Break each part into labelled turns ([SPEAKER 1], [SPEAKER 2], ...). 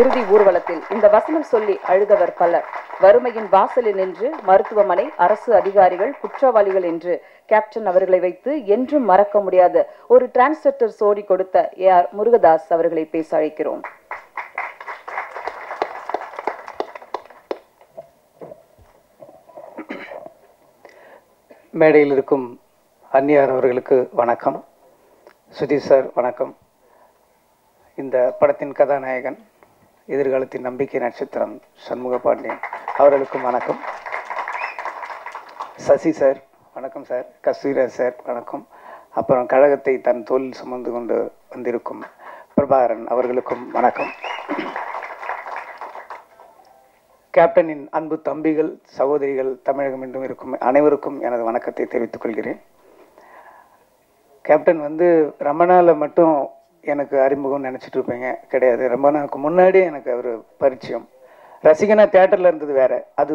[SPEAKER 1] இறுதி ஊர்வலத்தில் இந்த வசனம் சொல்லி அழுதவர் பலர். வறுமையின் வாசலில் நின்று மருத்துவமனை, அரசு அதிகாரிகள் குற்றவாளிகள் என்று கேப்டன் அவர்களை வைத்து என்றும் மறக்க முடியாத ஒரு டிரான்ஸ்ஜெண்டர் சோடி கொடுத்த AR முருகதாஸ் அவர்களை பேச அழைக்கிறோம்.
[SPEAKER 2] மேடையில் இருக்கும் அந்நியார் அவர்களுக்கு வணக்கம். சுதீஷ் சார் வணக்கம். இந்த படத்தின் கதாநாயகன், எதிர்காலத்தின் நம்பிக்கை நட்சத்திரம் சண்முக பாண்டியன் அவர்களுக்கும் வணக்கம். சசி சார் வணக்கம் சார். கஸ்தூரிராஜ் சார் வணக்கம். அப்புறம் கழகத்தை தன் தோளில் சுமந்து கொண்டு வந்திருக்கும் பிரபாகரன் அவர்களுக்கும் வணக்கம். கேப்டனின் அன்பு தம்பிகள், சகோதரிகள், தமிழகம் என்றும் இருக்கும் அனைவருக்கும் எனது வணக்கத்தை தெரிவித்துக் கொள்கிறேன். கேப்டன் ரமணாவில் மட்டும் எனக்கு அறிமுகம் நினச்சிட்டு இருப்பீங்க, கிடையாது. ரொம்ப நாளுக்கு முன்னாடியே எனக்கு அவர் பரிச்சயம். ரசிகனா தியேட்டரில் இருந்தது வேறு. அது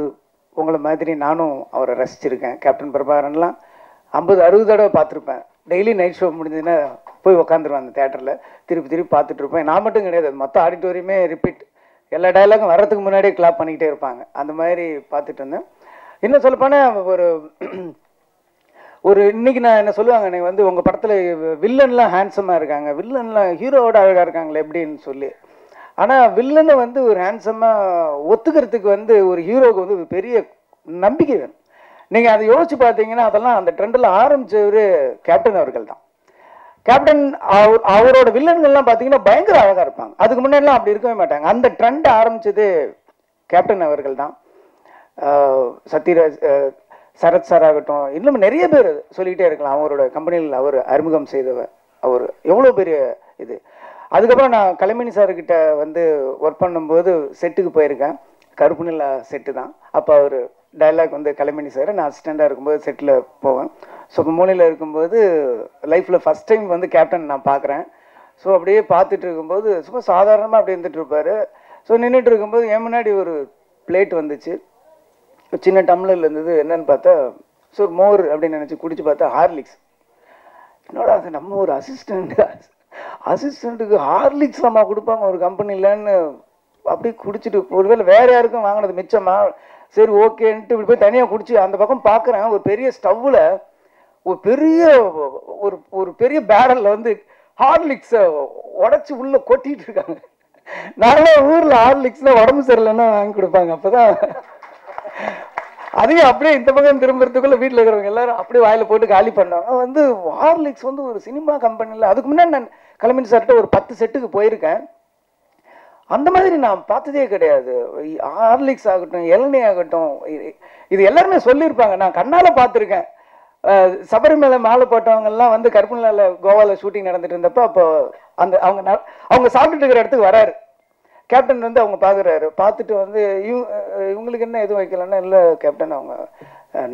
[SPEAKER 2] உங்களை மாதிரி நானும் அவரை ரசிச்சிருக்கேன். கேப்டன் பிரபாகரன்லாம் 50-60 தடவை பார்த்துருப்பேன். டெய்லி நைட் ஷோ முடிஞ்சதுன்னா போய் உக்காந்துருவேன் அந்த தியேட்டரில். திருப்பி பார்த்துட்டு இருப்பேன். நான் மட்டும் கிடையாது, அது மொத்தம் ஆடிட்டோரியமே ரிப்பீட். எல்லா டயலாகும் வர்றதுக்கு முன்னாடியே கிளாப் பண்ணிக்கிட்டே இருப்பாங்க. அந்த மாதிரி பார்த்துட்டு இருந்தேன். இன்னும் சொல்லப்போனால் ஒரு இன்னைக்கு நான் என்ன சொல்லுவாங்க, நீ உங்கள் படத்தில் வில்லன்லாம் ஹேண்ட்ஸமாக இருக்காங்க, வில்லன்லாம் ஹீரோவோட அழகாக இருக்காங்களே எப்படின்னு சொல்லி. ஆனால் வில்லனை ஒரு ஹேண்ட்ஸமாக ஒத்துக்கிறதுக்கு ஒரு ஹீரோவுக்கு ஒரு பெரிய நம்பிக்கை வேணும். நீங்கள் அதை யோசிச்சு பார்த்தீங்கன்னா அதெல்லாம் அந்த ட்ரெண்டில் ஆரம்பித்தவர் கேப்டன் அவர்கள் தான். கேப்டன் அவரோட வில்லன்கள்லாம் பார்த்தீங்கன்னா பயங்கர அழகாக இருப்பாங்க. அதுக்கு முன்னாடிலாம் அப்படி இருக்கவே மாட்டாங்க. அந்த ட்ரெண்ட் ஆரம்பித்தது கேப்டன் அவர்கள் தான். சத்யராஜ், சரத் சார் ஆகட்டும், இன்னும் நிறைய பேர் சொல்லிக்கிட்டே இருக்கலாம். அவரோட கம்பெனியில் அவர் அறிமுகம் செய்தவர். அவர் எவ்வளோ பெரிய இது. அதுக்கப்புறம் நான் கலைமணி சார்கிட்ட ஒர்க் பண்ணும்போது செட்டுக்கு போயிருக்கேன். கருப்பு நிலா செட்டு தான். அப்போ அவர் டைலாக் கலைமணி சார், நான் அசிஸ்டண்டாக இருக்கும்போது செட்டில் போவேன். ஸோ இப்போ மூலையில் இருக்கும்போது லைஃப்பில் ஃபஸ்ட் டைம் கேப்டன் நான் பார்க்குறேன். ஸோ அப்படியே பார்த்துட்டு இருக்கும்போது சும்மா சாதாரணமாக அப்படியே இருந்துட்டு இருப்பார். ஸோ நின்றுட்டு இருக்கும்போது என் முன்னாடி ஒரு பிளேட் வந்துச்சு, சின்ன டம்ளரில் இருந்தது. என்னன்னு பார்த்தா ஸோ மோர் அப்படின்னு நினச்சி குடிச்சு பார்த்தா ஹார்லிக்ஸ். என்னோட அது நம்ம ஒரு அசிஸ்டண்ட்டுக்கு ஹார்லிக்ஸ் நம்ம கொடுப்பாங்க ஒரு கம்பெனிலன்னு அப்படி குடிச்சிட்டு, ஒருவேளை வேறு யாருக்கும் வாங்கினது மிச்சமா, சரி ஓகேன்ட்டு இப்படி போய் தனியாக குடிச்சு அந்த பக்கம் பார்க்குறேன். ஒரு பெரிய ஸ்டவ்வில் ஒரு பெரிய பேரலில் ஹார்லிக்ஸை உடச்சி உள்ளே கொட்டிகிட்டு இருக்காங்க. நிறைய ஊரில் ஹார்லிக்ஸில் உடம்பு சரியில்லைன்னா வாங்கி கொடுப்பாங்க. அப்போ தான் அதையும் அப்படியே இந்த பக்கம் திரும்புறதுக்குள்ள வீட்டில் இருக்கிறவங்க எல்லாரும் அப்படியே வாயில் போட்டு காலி பண்ணாங்க. ஹார்லிக்ஸ் ஒரு சினிமா கம்பெனியில் அதுக்கு முன்னாடி நான் கலைமணி சார்கிட்ட ஒரு 10 செட்டுக்கு போயிருக்கேன். அந்த மாதிரி நான் பார்த்ததே கிடையாது. ஹார்லிக்ஸ் ஆகட்டும், இளநீ ஆகட்டும், இது எல்லாருமே சொல்லியிருப்பாங்க. நான் கண்ணால் பார்த்துருக்கேன். சபரிமலை மாலை போட்டவங்கெல்லாம் கருப்புநிலால கோவாவில் ஷூட்டிங் நடந்துட்டு இருந்தப்போ அப்போ அவங்க சாப்பிட்டுட்டு இருக்கிற இடத்துக்கு வராரு கேப்டன். அவங்க பார்க்குறாரு. பார்த்துட்டு இவங்களுக்கு என்ன எதுவும் வைக்கலன்னா, இல்லை கேப்டன் அவங்க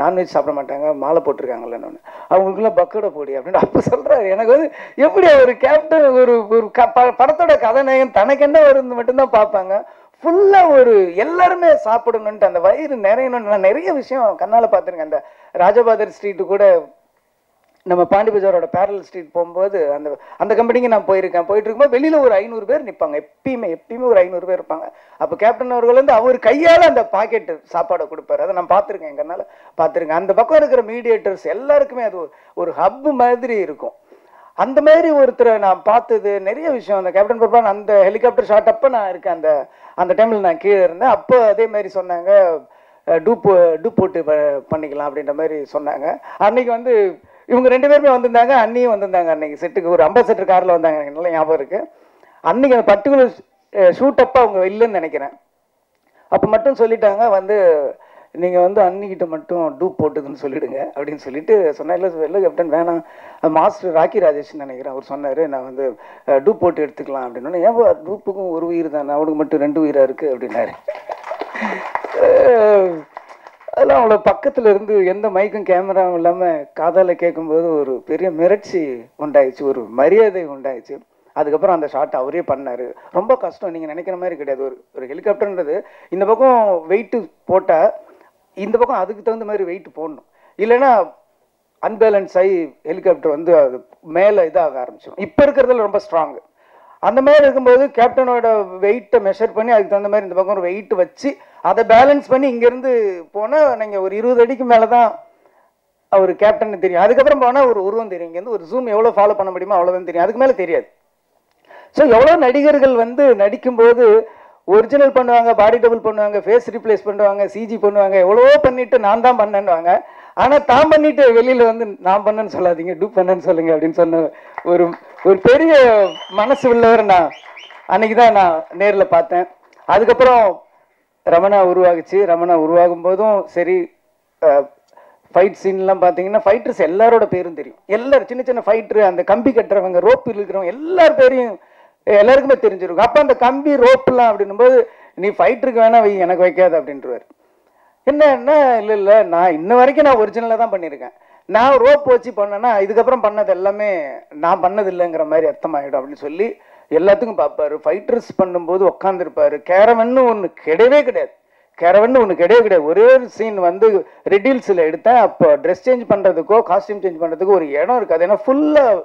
[SPEAKER 2] நான்வெஜ் சாப்பிட மாட்டாங்க, மாலை போட்டிருக்காங்கல்லன்னு. அவங்களுக்குலாம் பக்கோட போடி அப்படின்னு அப்போ சொல்கிறாரு. எனக்கு எப்படி ஒரு கேப்டன் ஒரு படத்தோட கதாநாயகன் தனக்கு என்ன வருது மட்டும்தான் பார்ப்பாங்க. ஃபுல்லாக எல்லாருமே சாப்பிடணுன்ட்டு அந்த வயிறு நிறையணும்னு நான் நிறைய விஷயம் கண்ணால் பார்த்துருக்கேன். அந்த ராஜபாதர் ஸ்ட்ரீட்டு கூட நம்ம பாண்டி பஜாரோட பேரல் ஸ்ட்ரீட் போகும்போது அந்த கம்பெனிக்கு நான் போயிருக்கேன். போயிட்டு இருக்கும்போது வெளியில் ஒரு 500 பேர் நிற்பாங்க. எப்பயுமே ஒரு 500 பேர் இருப்பாங்க. அப்போ கேப்டன் அவர்கள் அவர் கையால் அந்த பாக்கெட்டு சாப்பாடை கொடுப்பாரு. அதை நான் பார்த்துருக்கேன், எங்கனால பார்த்துருக்கேன். அந்த பக்கம் இருக்கிற மீடியேட்டர்ஸ் எல்லாருக்குமே அது ஒரு ஹப்பு மாதிரி இருக்கும். அந்த மாதிரி ஒருத்தரை நான் பார்த்தது நிறைய விஷயம். அந்த கேப்டன் பிரபான் அந்த ஹெலிகாப்டர் ஷாட் அப்போ நான் இருக்கேன். அந்த டைமில் நான் கீழே இருந்தேன். அப்போ அதே மாதிரி சொன்னாங்க, டூப் போட்டு பண்ணிக்கலாம் அப்படின்ற மாதிரி சொன்னாங்க. அன்னைக்கு இவங்க 2 பேருமே வந்திருந்தாங்க, அண்ணியும் வந்திருந்தாங்க. அன்னைக்கு செட்டுக்கு ஒரு அம்பாசடர் காரில் வந்தாங்க, எனக்கு நல்லா ஞாபகம் இருக்குது. அன்னைக்கு அந்த பர்டிகுலர் ஷூட் அப்போ அவங்க இல்லைன்னு நினைக்கிறேன். அப்போ மட்டும் சொல்லிட்டாங்க, நீங்கள் அன்னிக்கிட்ட மட்டும் டூப் போட்டுதுன்னு சொல்லிவிடுங்க அப்படின்னு சொல்லிட்டு சொன்னேன். இல்லை கேப்டன் வேணாம், மாஸ்டர் ராக்கி ராஜேஷ்னு நினைக்கிறேன், அவர் சொன்னார் நான் டூப் போட்டு எடுத்துக்கலாம் அப்படின்னு. ஏன் டூப்புக்கும் ஒரு உயிர் தானே, அவனுக்கு மட்டும் 2 உயிராக இருக்குது அப்படின்னாரு. அதெல்லாம் அவளை பக்கத்தில் இருந்து எந்த மைக்கும் கேமராவும் இல்லாமல் காதால் கேட்கும்போது ஒரு பெரிய மிரட்சி உண்டாயிடுச்சு, ஒரு மரியாதை உண்டாயிடுச்சு. அதுக்கப்புறம் அந்த ஷாட் அவரே பண்ணார். ரொம்ப கஷ்டம், நீங்கள் நினைக்கிற மாதிரி கிடையாது. ஒரு ஹெலிகாப்டர்ன்றது இந்த பக்கம் வெயிட்டு போட்டால் இந்த பக்கம் அதுக்கு தகுந்த மாதிரி வெயிட் போடணும். இல்லைன்னா அன்பேலன்ஸ் ஆகி ஹெலிகாப்டர் அது மேலே இதாக ஆரம்பிச்சிடும். இப்போ இருக்கிறதுல ரொம்ப ஸ்ட்ராங்கு. அந்த மாதிரி இருக்கும்போது கேப்டனோட வெயிட்டை மெஷர் பண்ணி அதுக்கு தகுந்த மாதிரி இந்த பக்கம் ஒரு வெயிட் வச்சு அதை பேலன்ஸ் பண்ணி இங்கேருந்து போனால் நீங்கள் ஒரு 20 அடிக்கு மேலே தான் அவர் கேப்டன் தெரியும். அதுக்கப்புறம் போனால் ஒரு உருவம் தெரியும். இங்கேருந்து ஒரு ஜூம் எவ்வளோ ஃபாலோ பண்ண முடியுமோ அவ்வளோதான் தெரியும், அதுக்கு மேலே தெரியாது. ஸோ எவ்வளோ நடிகர்கள் வந்து நடிக்கும்போது ஒரிஜினல் பண்ணுவாங்க, பாடி டபுள் பண்ணுவாங்க, ஃபேஸ் ரீப்ளேஸ் பண்ணுவாங்க, சிஜி பண்ணுவாங்க, எவ்வளோ பண்ணிட்டு நான் தான் பண்ணேன்னுவாங்க. ஆனால் தான் பண்ணிட்டு வெளியில் வந்து நான் பண்ணேன்னு சொல்லாதீங்க, டூ பண்ணேன்னு சொல்லுங்க அப்படின்னு சொன்ன ஒரு ஒரு பெரிய மனசு உள்ளவர் நான் அன்னைக்கு தான் நான் நேரில் பார்த்தேன். அதுக்கப்புறம் ரமணா உருவாகுச்சு. ரமணா உருவாகும் போதும் சரி, ஃபைட் சீன்லாம் பார்த்தீங்கன்னா ஃபைட்டர்ஸ் எல்லாரோட பேரும் தெரியும். எல்லாரும் சின்ன சின்ன ஃபைட்டரு, அந்த கம்பி கட்டுறவங்க, ரோப்பு இருக்கிறவங்க எல்லார் பேரையும் எல்லாருக்குமே தெரிஞ்சிருக்கும். அப்போ அந்த கம்பி ரோப்புலாம் அப்படின்னும்போது நீ ஃபைட்டருக்கு வேணா வை, எனக்கு வைக்காது அப்படின்றவார். என்ன இல்லை நான் இன்ன வரைக்கும் நான் ஒரிஜினலாக தான் பண்ணியிருக்கேன். நான் ரோப் வச்சு பண்ணேன்னா இதுக்கப்புறம் பண்ணது எல்லாமே நான் பண்ணது இல்லைங்கிற மாதிரி அர்த்தமாயிடும் அப்படின்னு சொல்லி எல்லாத்துக்கும் பார்ப்பாரு. ஃபைட்டர்ஸ் பண்ணும்போது உட்காந்துருப்பாரு. கேரவன்னு ஒன்று கிடையவே கிடையாது. கேரவன்னு ஒன்று கிடையவே கிடையாது. ஒரே ஒரு சீன் வந்து ரெட்டில்ஸில் எடுத்தேன். அப்போ ட்ரெஸ் சேஞ்ச் பண்ணுறதுக்கோ காஸ்டியூம் சேஞ்ச் பண்ணுறதுக்கோ ஒரு இடம் இருக்காது. ஏன்னா ஃபுல்லாக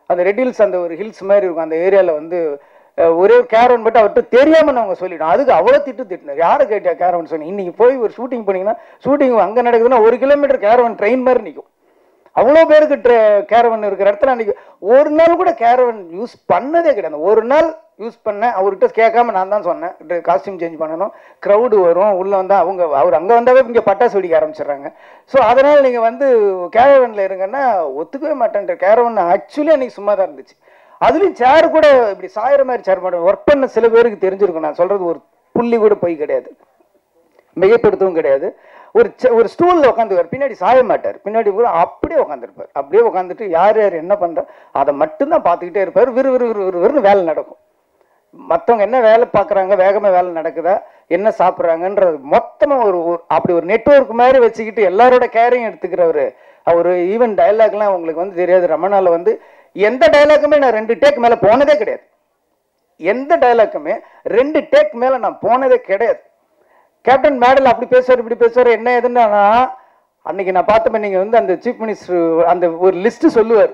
[SPEAKER 2] அந்த ரெட்டில்ஸ் அந்த ஒரு ஹில்ஸ் மாதிரி இருக்கும். அந்த ஏரியாவில் வந்து ஒரே ஒரு கேரவன் பட்டு அவர்கிட்ட தெரியாமல் அவங்க சொல்லிட்டோம். அதுக்கு அவ்வளோ திட்டினார். யாரை கேட்டியா கேரவன் சொன்னி? இன்னைக்கு போய் ஒரு ஷூட்டிங் போனீங்கன்னா ஷூட்டிங் அங்கே நடக்குதுன்னா 1 கிலோமீட்டர் கேரவன் ட்ரெயின் மாதிரி நிற்கும். அவ்வளோ பேருக்கு கேரவன் இருக்கிற இடத்துல அன்றைக்கி ஒரு நாள் கூட கேரவன் யூஸ் பண்ணதே கிடையாது. ஒரு நாள் யூஸ் பண்ணேன். அவர்கிட்ட கேட்காம நான் தான் சொன்னேன் காஸ்டியூம் சேஞ்ச் பண்ணணும், க்ரௌடு வரும், உள்ளே வந்தால் அவர் அங்கே வந்தாவே இங்கே பட்டாசு வெடிக்க ஆரம்பிச்சிடுறாங்க. ஸோ அதனால் நீங்கள் வந்து கேரவனில் இருங்கன்னா ஒத்துக்கவே மாட்டேன்ற. கேரவன் ஆக்சுவலி அன்றைக்கி சும்மா தான் இருந்துச்சு. அதுலேயும் சேர் கூட இப்படி சாயிற மாதிரி சேர் மாட்டேன். ஒர்க் பண்ண சில பேருக்கு தெரிஞ்சிருக்கும். நான் சொல்கிறது ஒரு புள்ளி கூட போய் கிடையாது, மிகைப்படுத்தவும் கிடையாது. ஒரு ஸ்டூலில் உட்காந்துருவார். பின்னாடி சாய மாட்டார். பின்னாடி கூட அப்படியே உட்காந்துருப்பார். அப்படியே உட்காந்துட்டு யார் யார் என்ன பண்ணுறா அதை மட்டும்தான் பார்த்துக்கிட்டே இருப்பார். விறுவிறுன்னு வேலை நடக்கும். மற்றவங்க என்ன வேலை பார்க்குறாங்க, வேகமாக வேலை நடக்குதா, என்ன சாப்பிட்றாங்கன்றது மொத்தமாக அப்படி ஒரு நெட்வொர்க் மாதிரி வச்சுக்கிட்டு எல்லாரோட கேரையும் எடுத்துக்கிறவர். அவர் ஈவன் டைலாக்லாம் உங்களுக்கு வந்து தெரியாது. ரமணாவில் வந்து எந்த டைலாக்குமே நான் 2 டேக் மேலே போனதே கிடையாது. எந்த டைலாக்குமே 2 டேக் மேலே நான் போனதே கிடையாது. கேப்டன் மேடல் அப்படி பேசுவார், இப்படி பேசுவார், என்ன எதுன்னா அன்னைக்கு நான் பார்த்தப்ப நீங்கள் வந்து அந்த சீஃப் மினிஸ்டர் அந்த ஒரு லிஸ்ட்டு சொல்லுவார்,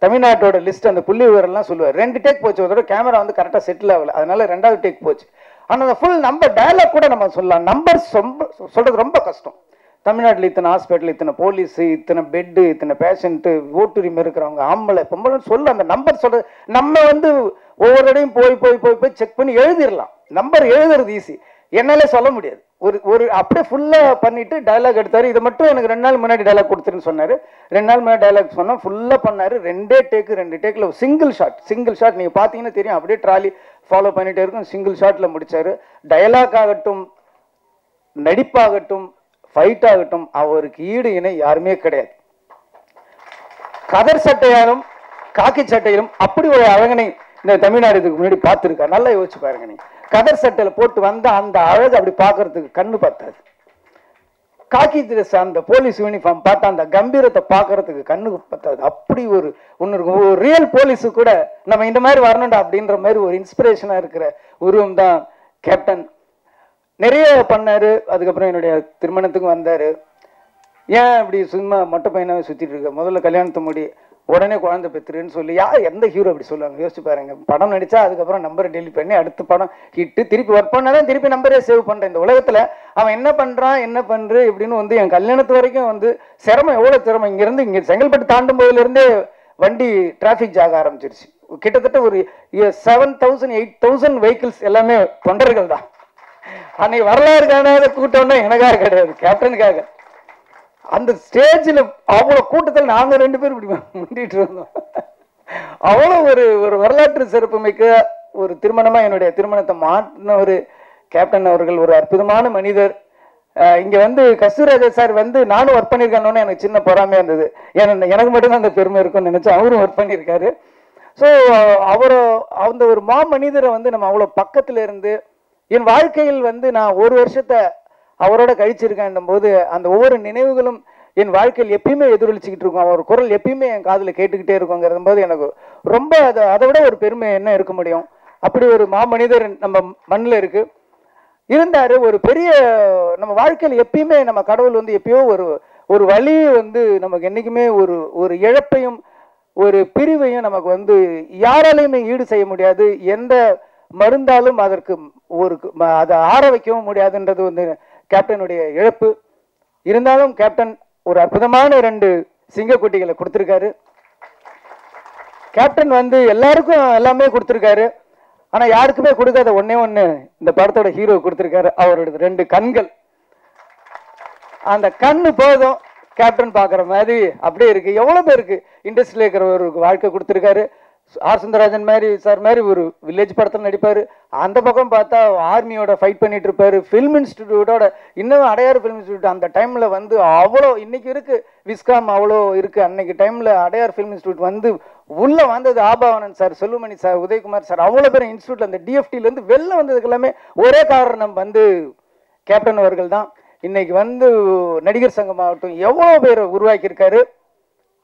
[SPEAKER 2] தமிழ்நாட்டோட லிஸ்ட், அந்த புள்ளி விவரம்லாம் சொல்லுவார். 2 டேக் போச்சு. அதோட கேமரா வந்து கரெக்டாக செட்டில் ஆகல, அதனால 2வது டேக் போச்சு. ஆனால் அந்த ஃபுல் நம்பர் டைலாக் கூட நம்ம சொல்லலாம். நம்பர்ஸ் ரொம்ப சொல்கிறது ரொம்ப கஷ்டம். தமிழ்நாட்டில் இத்தனை ஹாஸ்பிட்டல், இத்தனை போலீஸு, இத்தனை பெட்டு, இத்தனை பேஷண்ட்டு, ஓட்டுரிமை இருக்கிறவங்க, ஆம்பளை பொம்பளை சொல்ல அந்த நம்பர் சொல்கிறது நம்ம வந்து ஒவ்வொரு இடையும் போய் செக் பண்ணி எழுதிடலாம். நம்பர் எழுதுறது ஈஸி, என்னாலே சொல்ல முடியாது. ஒரு அப்படியே ஃபுல்லாக பண்ணிட்டு டைலாக் எடுத்தார். இதை மட்டும் எனக்கு 2 நாள் முன்னாடி டைலாக் கொடுத்துருன்னு சொன்னார். 2 நாள் முன்னாடி டைலாக் சொன்னால் ஃபுல்லாக பண்ணார். 2 டேக்கில் சிங்கிள் ஷாட் நீங்கள் பார்த்தீங்கன்னா தெரியும். அப்படியே ட்ராலி ஃபாலோ பண்ணிகிட்டே இருக்கும். சிங்கிள் ஷாட்டில் முடித்தார். டைலாக் ஆகட்டும், நடிப்பாகட்டும், ஃபைட் ஆகட்டும், அவருக்கு ஈடு இணை யாருமே கிடையாது. கதர் சட்டையாலும் காக்கி சட்டையிலும் அப்படி ஒரு அழகனை இந்த தமிழ்நாடு இதுக்கு முன்னாடி பார்த்துருக்கா. நல்லா யோசிச்சு பாருங்க. நீங்க கதர் சட்டையில போட்டு வந்த அந்த அழகு அப்படி பார்க்கறதுக்கு கண்ணு பார்த்தாது. காக்கி ட்ரெஸ் அந்த போலீஸ் யூனிஃபார்ம் பார்த்தா அந்த கம்பீரத்தை பார்க்கறதுக்கு கண்ணு பார்த்தாது. அப்படி ஒரு ஒன்று இருக்கும். ஒரு ரியல் போலீஸு கூட நம்ம இந்த மாதிரி வரணும்டா அப்படின்ற மாதிரி ஒரு இன்ஸ்பிரேஷனாக இருக்கிற உருவம் தான் கேப்டன். நிறைய பண்ணார். அதுக்கப்புறம் என்னுடைய திருமணத்துக்கும் வந்தார். ஏன் இப்படி சும்மா மொட்டை பையனாக சுற்றிட்டு இருக்க, முதல்ல கல்யாணத்தை முடி, உடனே குழந்தை பெற்றுன்னு சொல்லி எந்த ஹீரோ அப்படி சொல்லுவாங்க? யோசிச்சு பாருங்க. படம் நடித்தா அதுக்கப்புறம் நம்பரை டெலிட் பண்ணி அடுத்த படம் ஹிட்டு திருப்பி ஒர்க் பண்ணாதான் திருப்பி நம்பரே சேவ் பண்ணுறேன். இந்த உலகத்தில் அவன் என்ன பண்ணுறான், என்ன பண்ணுற இப்படின்னு வந்து என் கல்யாணத்து வரைக்கும் வந்து சிரமம், எவ்வளோ சிரமம். இங்கேருந்து இங்கே செங்கல்பட்டு தாண்டும் போதிலிருந்தே வண்டி டிராஃபிக் ஜாக ஆரம்பிச்சிருச்சு. கிட்டத்தட்ட ஒரு 7,000 8,000 வெஹிக்கிள்ஸ் எல்லாமே தொண்டர்கள் தான். அன்னைக்கு வரலாறு காணாத கூட்டம்னா எனக்காக கிடையாது, கேப்டனுக்காக. அந்த ஸ்டேஜில் அவ்வளோ கூட்டத்தில் நாங்கள் 2 பேரும் இப்படி முந்திட்டு இருந்தோம். அவ்வளோ ஒரு வரலாற்று சிறப்பு மிக்க ஒரு திருமணமாக என்னுடைய திருமணத்தை மாற்றின ஒரு கேப்டன் அவர்கள் ஒரு அற்புதமான மனிதர். இங்கே வந்து கஸ்தூராஜா சார் வந்து நானும் ஒர்க் பண்ணியிருக்கேன்னு எனக்கு சின்ன பொறாமையாக இருந்தது. எனக்கு மட்டும்தான் அந்த பெருமை இருக்கும்னு நினச்சி அவரும் ஒர்க் பண்ணியிருக்காரு. ஸோ அந்த ஒரு மனிதரை வந்து நம்ம அவ்வளோ பக்கத்தில் இருந்து என் வாழ்க்கையில் வந்து நான் 1 வருஷத்தை அவரோட கழிச்சிருக்கேன் போது அந்த ஒவ்வொரு நினைவுகளும் என் வாழ்க்கையில் எப்பயுமே எதிரொலிச்சுக்கிட்டு இருக்கும். அவர் குரல் எப்பயுமே என் காதில் கேட்டுக்கிட்டே இருக்குங்கிறது போது எனக்கு ரொம்ப அதை விட ஒரு பெருமை என்ன இருக்க முடியும். அப்படி ஒரு மாமனிதர் நம்ம மண்ணில் இருக்கு இருந்தார். ஒரு பெரிய நம்ம வாழ்க்கையில் எப்பயுமே நம்ம கடவுள் வந்து எப்பயோ ஒரு வழி வந்து நமக்கு என்றைக்குமே ஒரு இழப்பையும் ஒரு பிரிவையும் நமக்கு வந்து யாராலையுமே ஈடு செய்ய முடியாது. எந்த மருந்தாலும் அதற்கு ஒரு அதை ஆற வைக்கவும் முடியாதுன்றது வந்து கேப்டனுடைய இழப்பு. இருந்தாலும் கேப்டன் ஒரு அற்புதமான 2 சிங்கக்குட்டிகளை கொடுத்துருக்காரு. கேப்டன் வந்து எல்லாருக்கும் எல்லாமே கொடுத்துருக்காரு. ஆனா யாருக்குமே கொடுக்காத ஒன்னே ஒண்ணு இந்த படத்தோட ஹீரோ கொடுத்துருக்காரு. அவரோட 2 கண்கள். அந்த கண்ணு போதும் கேப்டன் பாக்குற மாதிரி அப்படியே இருக்கு. எவ்வளவு பேருக்கு இண்டஸ்ட்ரியில இருக்கிற ஒரு வாழ்க்கை கொடுத்துருக்காரு. ஆர் சுந்தரராஜன் மாதிரி சார் மாதிரி ஒரு வில்லேஜ் படத்தில் நடிப்பாரு. அந்த பக்கம் பார்த்தா ஆர்மியோட ஃபைட் பண்ணிட்டு இருப்பாரு. ஃபிலிம் இன்ஸ்டிடியூட்டோட இன்னும் அடையாறு ஃபிலிம் இன்ஸ்டியூட் அந்த டைம்ல வந்து அவ்வளோ இன்னைக்கு இருக்கு விஸ்காம் அவ்வளோ இருக்கு. அன்னைக்கு டைம்ல அடையார் ஃபிலிம் இன்ஸ்டியூட் வந்து உள்ள வந்தது Aabavanan sir, Chellumani sir, Udayakumar sir, அவ்வளோ பேர் இன்ஸ்டியூட்ல அந்த டிஎஃப்டில இருந்து வெளில வந்ததுக்கு எல்லாமே ஒரே காரணம் வந்து கேப்டன் அவர்கள் தான். இன்னைக்கு வந்து நடிகர் சங்கம் ஆகட்டும் எவ்வளோ பேர் உருவாக்கியிருக்காரு.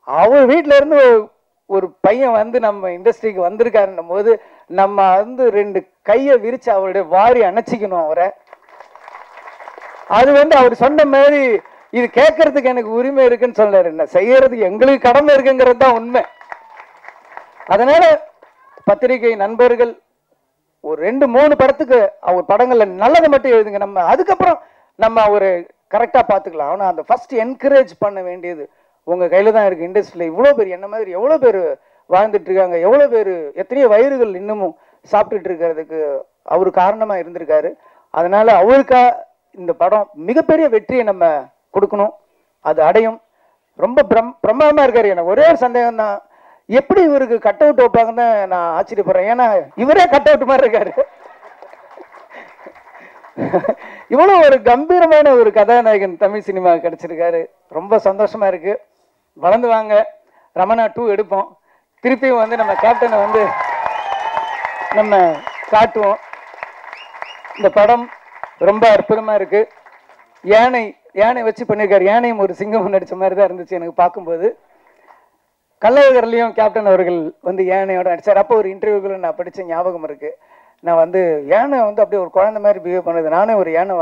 [SPEAKER 2] அவர் வீட்டில இருந்து ஒரு பையன் வந்து நம்ம இண்டஸ்ட்ரிக்கு வந்திருக்காருன்னும் போது நம்ம வந்து 2 கையை விரிச்சு அவருடைய வாரி அணைச்சிக்கணும் அவரை. அது வந்து அவர் சொன்ன மாதிரி இது கேட்கறதுக்கு எனக்கு உரிமை இருக்குன்னு சொல்றாரு. என்ன செய்யறதுக்கு எங்களுக்கு கடமை இருக்குங்கிறது தான் உண்மை. அதனால பத்திரிகை நண்பர்கள் ஒரு 2-3 படத்துக்கு அவர் படங்கள்ல நல்லதை மட்டும் எழுதுங்க. நம்ம அதுக்கப்புறம் நம்ம ஒரு கரெக்டா பார்த்துக்கலாம். ஆனால் அந்த ஃபர்ஸ்ட் என்கரேஜ் பண்ண வேண்டியது உங்க கையில தான் இருக்கு. இண்டஸ்ட்ரியில இவ்வளோ பேர் என்ன மாதிரி எவ்வளோ பேர் வாழ்ந்துட்டு இருக்காங்க, எவ்வளோ பேர் எத்தனையோ வயிறுகள் இன்னமும் சாப்பிட்டுட்டு இருக்கிறதுக்கு அவரு காரணமா இருந்திருக்காரு. அதனால அவருக்கா இந்த படம் மிகப்பெரிய வெற்றியை நம்ம கொடுக்கணும். அது அடையும். ரொம்ப பிரமாதமா இருக்காரு. எனக்கு ஒரே ஒரு சந்தேகம் தான், எப்படி இவருக்கு கட் அவுட் வைப்பாங்கன்னு நான் ஆச்சரியப்படுறேன். ஏன்னா இவரே கட் அவுட் மாதிரி இருக்காரு. இவ்வளவு ஒரு கம்பீரமான ஒரு கதாநாயகன் தமிழ் சினிமா கிடைச்சிருக்காரு. ரொம்ப சந்தோஷமா இருக்கு. வளர்ந்து வாங்க. ரமணா 2 எடுப்போம். திருப்பியும் வந்து நம்ம கேப்டனை வந்து நம்ம காட்டுவோம். இந்த படம் ரொம்ப அற்புதமா இருக்கு. யானை வச்சு பண்ணியிருக்காரு. யானையும் ஒரு சிங்கமும் நடிச்ச மாதிரி தான் இருந்துச்சு எனக்கு பார்க்கும்போது. கள்ளழகர்லையும் கேப்டன் அவர்கள் வந்து யானையோட நடிச்சார். அப்போ ஒரு இன்டர்வியூக்குள்ள நான் படிச்ச ஞாபகம் இருக்கு. நான் வந்து யானை வந்து அப்படியே ஒரு குழந்தை மாதிரி பிஹேவ் பண்ணுது, நானே ஒரு யானை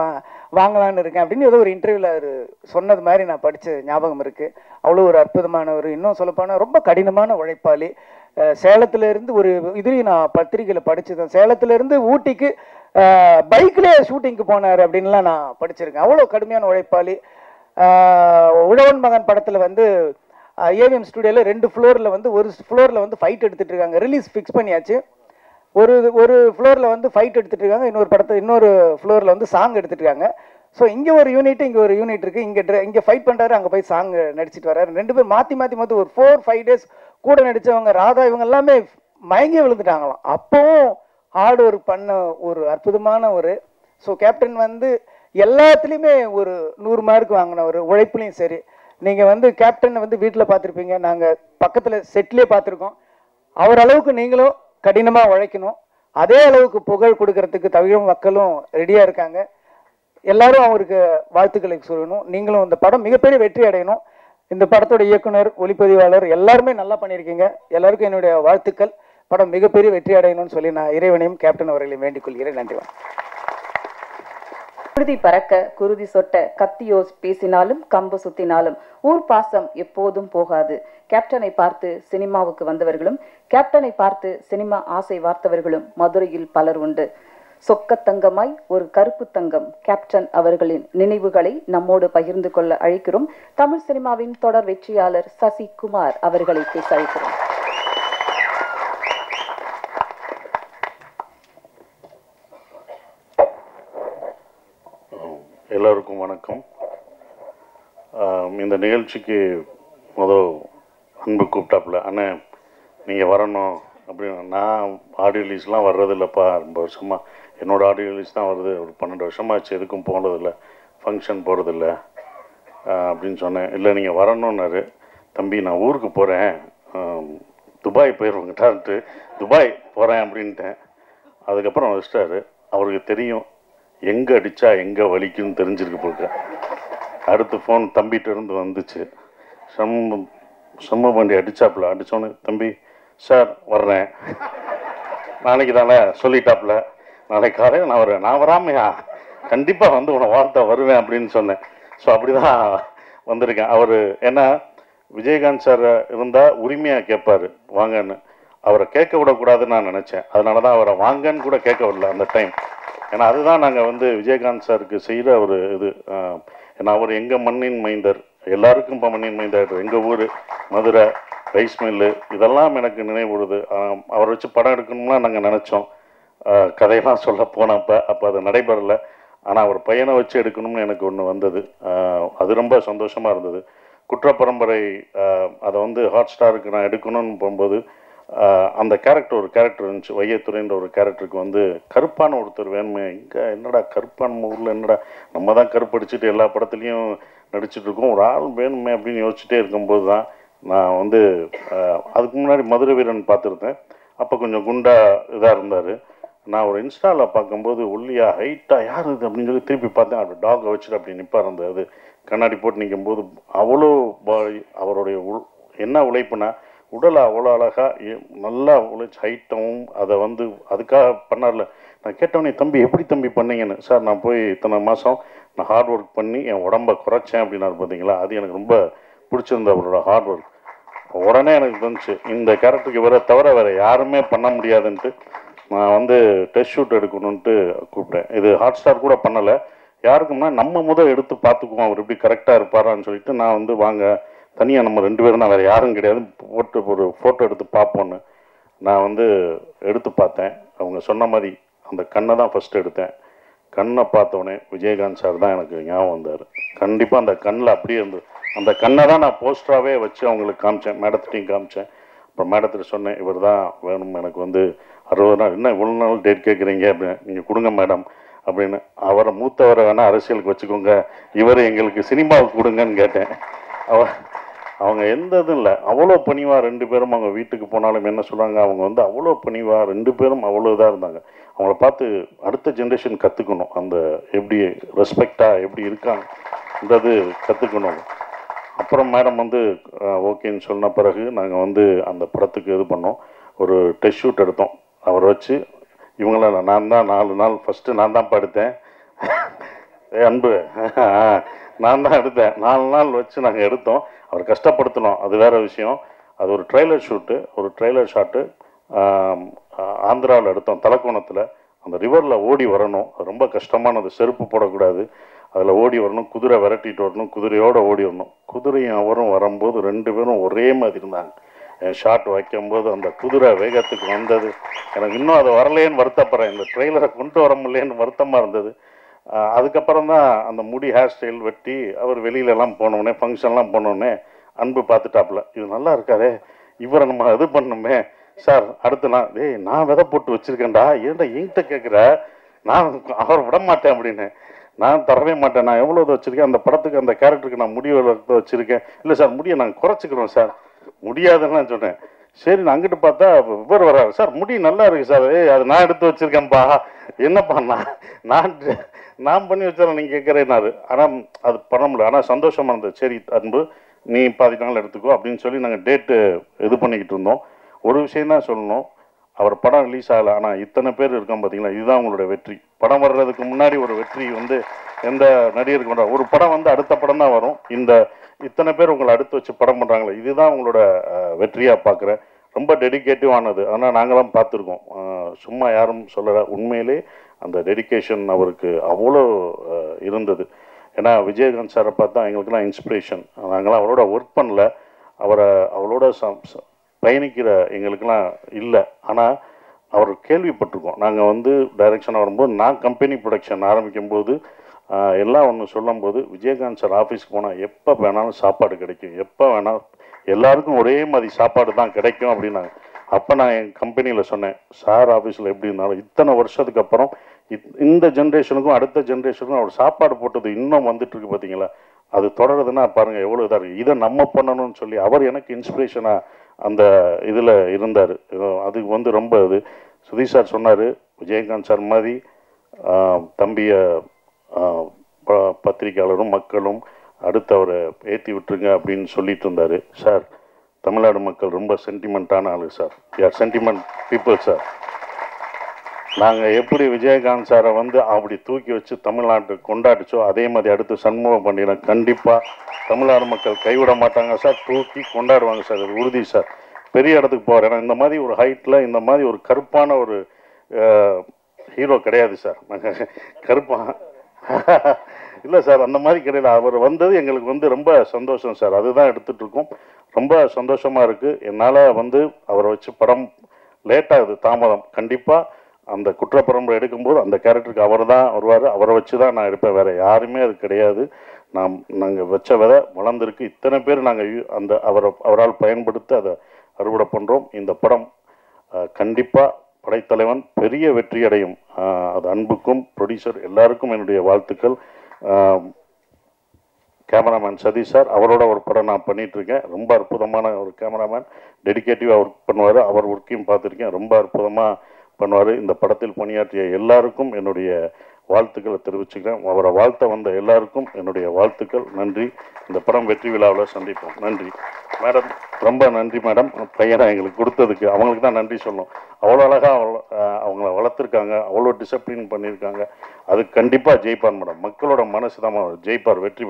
[SPEAKER 2] வாங்கலான்னு இருக்கேன் அப்படின்னு ஏதோ ஒரு இன்டர்வியூவில் அவர் சொன்னது மாதிரி நான் படித்த ஞாபகம் இருக்குது. அவ்வளோ ஒரு அற்புதமானவர். இன்னும் சொல்லப்போனால் ரொம்ப கடினமான உழைப்பாளி. சேலத்திலேருந்து ஒரு இதுலேயும் நான் பத்திரிகையில் படிச்சுதான், சேலத்திலேருந்து ஊட்டிக்கு பைக்லேயே ஷூட்டிங்க்கு போனார் அப்படின்லாம் நான் படிச்சிருக்கேன். அவ்வளோ கடுமையான உழைப்பாளி. உழவன் மகன் படத்தில் வந்து ஏவிஎம் ஸ்டுடியோவில் 2 ஃப்ளோரில் வந்து ஒரு ஃப்ளோரில் வந்து ஃபைட் எடுத்துகிட்டு இருக்காங்க. ரிலீஸ் ஃபிக்ஸ் பண்ணியாச்சு. ஒரு ஃப்ளோரில் வந்து ஃபைட் எடுத்துகிட்டு இருக்காங்க. இன்னொரு ஃப்ளோரில் வந்து சாங் எடுத்துகிட்டு இருக்காங்க. ஸோ இங்கே ஒரு யூனிட் இங்கே ஒரு யூனிட் இருக்குது. இங்கே ஃபைட் பண்ணுறாரு, அங்கே போய் சாங் நடிச்சிட்டு வர்றாரு. 2 பேர் மாற்றி ஒரு 4-5 டேஸ் கூட நடித்தவங்க ராதா இவங்க எல்லாமே மயங்கி விழுந்துட்டாங்களாம். அப்போவும் ஹார்ட் ஒர்க் பண்ண ஒரு அற்புதமான ஒரு ஸோ கேப்டன் வந்து எல்லாத்துலேயுமே ஒரு 100 மார்க் வாங்கினவர். உழைப்புலையும் சரி. நீங்கள் வந்து கேப்டனை வந்து வீட்டில் பார்த்துருப்பீங்க, நாங்கள் பக்கத்தில் செட்லேயே பார்த்துருக்கோம். அவர் அளவுக்கு நீங்களும் கடினமாக உழைக்கணும். அதே அளவுக்கு புகழ் கொடுக்கறதுக்கு தமிழ் மக்களும் ரெடியாக இருக்காங்க. எல்லாரும் அவருக்கு வாழ்த்துக்களை சொல்லணும். நீங்களும் இந்த படம் மிகப்பெரிய வெற்றி அடையணும். இந்த படத்தோட இயக்குனர், ஒளிப்பதிவாளர் எல்லாருமே நல்லா பண்ணியிருக்கீங்க. எல்லாருக்கும் என்னுடைய வாழ்த்துக்கள். படம் மிகப்பெரிய வெற்றி அடையணும்னு சொல்லி நான் இறைவனையும் கேப்டன் அவர்களையும் வேண்டிக் கொள்கிறேன். நன்றி.
[SPEAKER 1] குருதி பறக்க குருதி சொட்ட கத்தியோ பேசினாலும் கம்பு சுத்தினாலும் ஊர் பாசம் எப்போதும் போகாது. கேப்டனை பார்த்து சினிமாவுக்கு வந்தவர்களும் கேப்டனை பார்த்து சினிமா ஆசை வார்த்தவர்களும் மதுரையில் பலர் உண்டு. சொக்கத்தங்கமாய் ஒரு கருப்பு தங்கம் கேப்டன் அவர்களின் நினைவுகளை நம்மோடு பகிர்ந்து கொள்ள அழைக்கிறோம். தமிழ் சினிமாவின் தொடர் வெற்றியாளர் சசி குமார் அவர்களை பேச அழைக்கிறோம்.
[SPEAKER 3] எல்லோருக்கும் வணக்கம். இந்த நிகழ்ச்சிக்கு முதல் அன்பு கூப்பிட்டாப்புல, அண்ணே நீங்கள் வரணும் அப்படின்னு. நான் ஆடியோ ரிலீஸ்லாம் வர்றதில்லப்பா, ரொம்ப வருஷமாக என்னோடய ஆடியோ ரிலீஸ் தான் வருது, ஒரு 12 வருஷமாச்சு, எதுக்கும் போனதில்லை, ஃபங்க்ஷன் போகிறதில்ல அப்படின்னு சொன்னேன். இல்லை நீங்கள் வரணுன்னாரு. தம்பி நான் ஊருக்கு போகிறேன், துபாய் போயிடுவோங்கிட்டான்ட்டு துபாய் போகிறேன் அப்படின்ட்டேன். அதுக்கப்புறம் வச்சிட்டாரு. அவருக்கு தெரியும் எங்கே அடித்தா எங்கே வலிக்குன்னு தெரிஞ்சிருக்கு போக. அடுத்து ஃபோன் தம்பிகிட்ட இருந்து வந்துச்சு. செம்ம வண்டி அடித்தாப்புல. அடித்தோன்னு தம்பி சார் வர்றேன் நாளைக்கு தானே சொல்லிட்டாப்புல, நாளைக்கு காலையில் நான் வரேன். நான் வராமையா கண்டிப்பாக வந்து உன்னை வார்த்தை வருவேன் அப்படின்னு சொன்னேன். ஸோ அப்படி தான் வந்திருக்கேன். அவர் ஏன்னா விஜயகாந்த் சார் இருந்தால் உரிமையாக கேட்பார் வாங்கன்னு. அவரை கேட்க விடக்கூடாதுன்னு நான் நினச்சேன். அதனால தான் அவரை வாங்கன்னு கூட கேட்க விடல அந்த டைம். ஏன்னா அதுதான் நாங்கள் வந்து விஜயகாந்த் சாருக்கு செய்கிற ஒரு இது. ஏன்னா அவர் எங்கள் மண்ணின் மைந்தர், எல்லாருக்கும் இப்போ மண்ணின் மைந்தர். எங்கள் ஊர் மதுரை, ரைஸ் மில்லு, இதெல்லாம் எனக்கு நினைவுடுது. அவரை வச்சு படம் எடுக்கணும்னா நாங்கள் நினச்சோம். கதையெல்லாம் சொல்ல போனப்போ அப்போ அது நடைபெறலை. ஆனால் அவர் பையனை வச்சு எடுக்கணும்னு எனக்கு ஒன்று வந்தது. அது ரொம்ப சந்தோஷமாக இருந்தது. குற்றப்பரம்பரை அதை வந்து ஹாட் ஸ்டாருக்கு நான் எடுக்கணும்னு போகும்போது அந்த கேரக்டர் ஒரு கேரக்டர் இருந்துச்சு. வையத்துறைன்ற ஒரு கேரக்டருக்கு வந்து கருப்பான ஒருத்தர் வேணுமே. இங்கே என்னடா கருப்பான ஊரில் என்னடா நம்ம தான் கருப்படிச்சுட்டு எல்லா படத்துலையும் நடிச்சிட்ருக்கோம், ஒரு ஆள் வேணுமே அப்படின்னு யோசிச்சுட்டே இருக்கும்போது தான் நான் வந்து அதுக்கு முன்னாடி மதுரை வீரன் பார்த்துருந்தேன். அப்போ கொஞ்சம் குண்டா இதாக இருந்தார். நான் ஒரு இன்ஸ்டாவில் பார்க்கும்போது ஒல்லியாக ஹைட்டாக யார் இது அப்படின்னு சொல்லி திருப்பி பார்த்தேன். அப்படி டாகை வச்சுட்டு அப்படி நிற்பார். அந்த அது கண்ணாடி போட்டு நிற்கும்போது அவ்வளோ அவருடைய என்ன உழைப்புனா உடலை அவ்வளோ அழகாக நல்லா உழைச்சி ஹைட்டாகவும் அதை வந்து அதுக்காக பண்ணார்ல. நான் கேட்டவனே, தம்பி எப்படி தம்பி பண்ணீங்கன்னு. சார் நான் போய் இத்தனை மாதம் நான் ஹார்ட் ஒர்க் பண்ணி என் உடம்பை குறைச்சேன் அப்படின்னாரு. பார்த்தீங்களா, அது எனக்கு ரொம்ப பிடிச்சிருந்த அவரோட ஹார்ட் ஒர்க். உடனே எனக்கு தோணுச்சு இந்த கேரக்டருக்கு இவரை தவிர வேறு யாருமே பண்ண முடியாதுன்ட்டு நான் வந்து டெஸ்ட் ஷூட் எடுக்கணுன்ட்டு கூப்பிட்டேன். இது ஹாட் ஸ்டார் கூட பண்ணலை. யாருக்கும்னா நம்ம முதல் எடுத்து பார்த்துக்குவோம் அவர் எப்படி கரெக்டாக இருப்பாரான்னு சொல்லிட்டு நான் வந்து வாங்க தனியாக நம்ம 2 பேரும் தான், வேறு யாரும் கிடையாது, போட்டு ஒரு ஃபோட்டோ எடுத்து பார்ப்போன்னு நான் வந்து எடுத்து பார்த்தேன். அவங்க சொன்ன மாதிரி அந்த கண்ணை தான் ஃபஸ்ட்டு எடுத்தேன். கண்ணை பார்த்தோன்னே விஜயகாந்த் சார் தான் எனக்கு ஞாபகம் வந்தார். கண்டிப்பாக அந்த கண்ணில் அப்படியே இருந்தது. அந்த கண்ணை தான் நான் போஸ்டராகவே வச்சு அவங்களுக்கு காமிச்சேன், மேடத்திட்டையும் காமிச்சேன். அப்புறம் மேடத்திட்ட சொன்னேன், இவர் தான் வேணும் எனக்கு வந்து 60 நாள், என்ன இவ்வளோ நாள் டேட் கேட்குறீங்க அப்படின்னு, நீங்கள் கொடுங்க மேடம் அப்படின்னு. அவரை மூத்தவரை வேணால் அரசியலுக்கு வச்சுக்கோங்க, இவர் எங்களுக்கு சினிமாவுக்கு கொடுங்கன்னு கேட்டேன். அவங்க எந்த இதுவும் இல்லை, அவ்வளோ பணிவாக 2 பேரும். அவங்க வீட்டுக்கு போனாலும் என்ன சொல்கிறாங்க, அவங்க வந்து அவ்வளோ பணிவாக 2 பேரும் அவ்வளோ இதாக இருந்தாங்க. அவங்கள பார்த்து அடுத்த ஜென்ரேஷன் கற்றுக்கணும், அந்த எப்படி ரெஸ்பெக்டாக எப்படி இருக்காங்கன்றது கற்றுக்கணும். அப்புறம் மேடம் வந்து ஓகேன்னு சொன்ன பிறகு நாங்கள் வந்து அந்த படத்துக்கு இது பண்ணோம். ஒரு டெஸ்ட் ஷூட் எடுத்தோம் அவரை வச்சு. இவங்களாம் நான் தான் 4 நாள் ஃபஸ்ட்டு நான் தான் படுத்தேன். அன்பு நான் தான் எடுத்தேன். 4 நாள் வச்சு நாங்கள் எடுத்தோம். அவர் கஷ்டப்படுத்தணும், அது வேறு விஷயம். அது ஒரு ட்ரெய்லர் ஷூட்டு, ஒரு ட்ரெய்லர் ஷாட்டு ஆந்திராவில் எடுத்தோம், தலக்கோணத்தில். அந்த ரிவரில் ஓடி வரணும், அது ரொம்ப கஷ்டமானது. செருப்பு போடக்கூடாது, அதில் ஓடி வரணும், குதிரை விரட்டிட்டு வரணும், குதிரையோடு ஓடி வரணும். குதிரையும் அவரும் வரும்போது 2 பேரும் ஒரே மாதிரி இருந்தாங்க. ஷாட் வைக்கும்போது அந்த குதிரை வேகத்துக்கு வந்தது. எனக்கு இன்னும் அதை வரலேன்னு வருத்தப்படுறேன், இந்த ட்ரெய்லரை கொண்டு வர முடியலேன்னு வருத்தமாக இருந்தது. அதுக்கப்புறம் தான் அந்த முடி ஹேர் ஸ்டைல் வெட்டி அவர் வெளியிலலாம் போனோடனே, ஃபங்க்ஷன்லாம் போனோடனே அன்பு பார்த்துட்டாப்புல, இது நல்லா இருக்காரே, இவரை நம்ம இது பண்ணணுமே சார். அடுத்து நான் விதை போட்டு வச்சுருக்கேன்டா, ஏன்டா என்கிட்ட கேட்குற, நான் அவர் விட மாட்டேன் அப்படின்னு. நான் தரவே மாட்டேன், நான் எவ்வளோ இதை வச்சுருக்கேன் அந்த படத்துக்கு, அந்த கேரக்டருக்கு நான் முடி வச்சுருக்கேன். இல்லை சார் முடியை நாங்கள் குறைச்சிக்கிறோம் சார். முடியாதுன்னு நான் சொன்னேன். சரி, நான் அங்கிட்டு பார்த்தா இவர் வர்றாரு, சார் முடி நல்லா இருக்கு சார். அது நான் எடுத்து வச்சுருக்கேன்ப்பா. என்னப்பா நான் பண்ணி வச்சாரன் நீங்கள் கேட்குறேன்னாரு. ஆனால் அது பண்ண முடியல. ஆனால் சந்தோஷமாக இருந்தது. சரி அன்பு, நீ 10 நாள் எடுத்துக்கோ அப்படின்னு சொல்லி நாங்கள் டேட்டு இது பண்ணிக்கிட்டு இருந்தோம். ஒரு விஷயந்தான் சொல்லணும், அவர் படம் ரிலீஸ் ஆகலை, ஆனால் இத்தனை பேர் இருக்கோம் பார்த்தீங்களா, இதுதான் உங்களோட வெற்றி. படம் வர்றதுக்கு முன்னாடி ஒரு வெற்றி வந்து எந்த நடிகருக்கு கொண்டா, ஒரு படம் வந்து அடுத்த படம் தான் வரும். இந்த இத்தனை பேர் உங்களை அடுத்து வச்சு படம் பண்ணுறாங்களே, இதுதான் உங்களோட வெற்றியாக பார்க்குறேன். ரொம்ப டெடிக்கேட்டிவானது. ஆனால் நாங்களாம் பார்த்துருக்கோம், சும்மா யாரும் சொல்லலை. உண்மையிலே அந்த டெடிக்கேஷன் அவருக்கு அவ்வளோ இருந்தது. ஏன்னா விஜயகாந்த் சாரை பார்த்தா எங்களுக்கெல்லாம் இன்ஸ்பிரேஷன். நாங்களாம் அவரோட ஒர்க் பண்ணல, அவரோட பயணிக்கிற எங்களுக்கெல்லாம் இல்லை. ஆனால் அவர் கேள்விப்பட்டிருக்கோம். நாங்கள் வந்து டைரக்ஷனாக வரும்போது, நான் கம்பெனி ப்ரொடக்ஷன் ஆரம்பிக்கும்போது எல்லாம் ஒன்று சொல்லும்போது, விஜயகாந்த் சார் ஆஃபீஸ்க்கு போனால் எப்போ வேணாலும் சாப்பாடு கிடைக்கும், எப்போ வேணாலும் எல்லாருக்கும் ஒரே மாதிரி சாப்பாடு தான் கிடைக்கும் அப்படின்னாங்க. அப்போ நான் என் கம்பெனியில் சொன்னேன், சார் ஆஃபீஸில் எப்படி இருந்தாலும் இத்தனை வருஷத்துக்கு அப்புறம் இந்த ஜென்ரேஷனுக்கும் அடுத்த ஜென்ரேஷனுக்கும் அவர் சாப்பாடு போட்டது இன்னும் வந்துட்டுருக்கு பார்த்தீங்களா, அது தொடருதுன்னா பாருங்கள் எவ்வளோ இதாக இருக்குது. இதை நம்ம பண்ணணும்னு சொல்லி அவர் எனக்கு இன்ஸ்பிரேஷனாக அந்த இதில் இருந்தார். அதுக்கு வந்து ரொம்ப இது சுதீஷ் சார் சொன்னார், விஜயகாந்த் சார் மாதிரி தம்பியை பத்திரிகையாளரும் மக்களும் அடுத்து அவரை ஏற்றி விட்டுருங்க அப்படின்னு சொல்லிட்டு இருந்தார். சார், தமிழ்நாடு மக்கள் ரொம்ப சென்டிமெண்ட்டான ஆளு சார், யார் சென்டிமெண்ட் பீப்புள் சார். நாங்கள் எப்படி விஜயகாந்த் சாரை வந்து அப்படி தூக்கி வச்சு தமிழ்நாட்டு கொண்டாடிச்சோ அதே மாதிரி அடுத்து சண்முக பாண்டியனை கண்டிப்பாக தமிழ்நாடு மக்கள் கைவிட மாட்டாங்க சார், தூக்கி கொண்டாடுவாங்க சார், அது உறுதி சார். பெரிய இடத்துக்கு போகிறார். ஏன்னா இந்த மாதிரி ஒரு ஹைட்டில் இந்த மாதிரி ஒரு கருப்பான ஒரு ஹீரோ கிடையாது சார். நாங்கள் கருப்பாக இல்லை சார், அந்த மாதிரி கிடையாது. அவர் வந்தது எங்களுக்கு வந்து ரொம்ப சந்தோஷம் சார். அதுதான் எடுத்துகிட்டு இருக்கோம். ரொம்ப சந்தோஷமாக இருக்குது. என்னால் வந்து அவரை வச்சு படம் லேட்டாகுது, தாமதம். கண்டிப்பாக அந்த குற்றப்பரம்பரை எடுக்கும்போது அந்த கேரக்டருக்கு அவர் தான் வருவார். அவரை வச்சு தான் நான் எடுப்பேன், வேறு யாருமே அது கிடையாது. நாங்கள் வச்ச விதை வளர்ந்துருக்கு. இத்தனை பேர் நாங்கள் அந்த அவரால் பயன்படுத்தி அதை அறுவடை பண்ணுறோம். இந்த படம் கண்டிப்பாக படைத்தலைவன் பெரிய வெற்றி அடையும். அது அன்புக்கும் ப்ரொடியூசர் எல்லாருக்கும் என்னுடைய வாழ்த்துக்கள். கேமராமேன் சதீஷ் சார், அவரோட ஒரு படம் நான் பண்ணிகிட்ருக்கேன். ரொம்ப அற்புதமான ஒரு கேமராமேன், டெடிக்கேட்டிவாக ஒர்க் பண்ணுவார். அவர் ஒர்க்கையும் பார்த்துருக்கேன், ரொம்ப அற்புதமாக பண்ணுவார். இந்த படத்தில் பணியாற்றிய எல்லாருக்கும் என்னுடைய வாழ்த்துக்களை தெரிவிச்சுக்கிறேன். அவரை வாழ்த்த வந்த எல்லாருக்கும் என்னுடைய வாழ்த்துக்கள். நன்றி. இந்த படம் வெற்றி விழாவில் சந்திப்போம். நன்றி மேடம், ரொம்ப நன்றி மேடம். பையனை எங்களுக்கு கொடுத்ததுக்கு அவங்களுக்கு தான் நன்றி சொல்லணும். அவ்வளோ அழகாக அவங்கள வளர்த்துருக்காங்க, அவ்வளோ டிசிப்ளின் பண்ணியிருக்காங்க. அது கண்டிப்பாக ஜெயிப்பார் மேடம். மக்களோட மனசு தான் ஜெயிப்பார், வெற்றி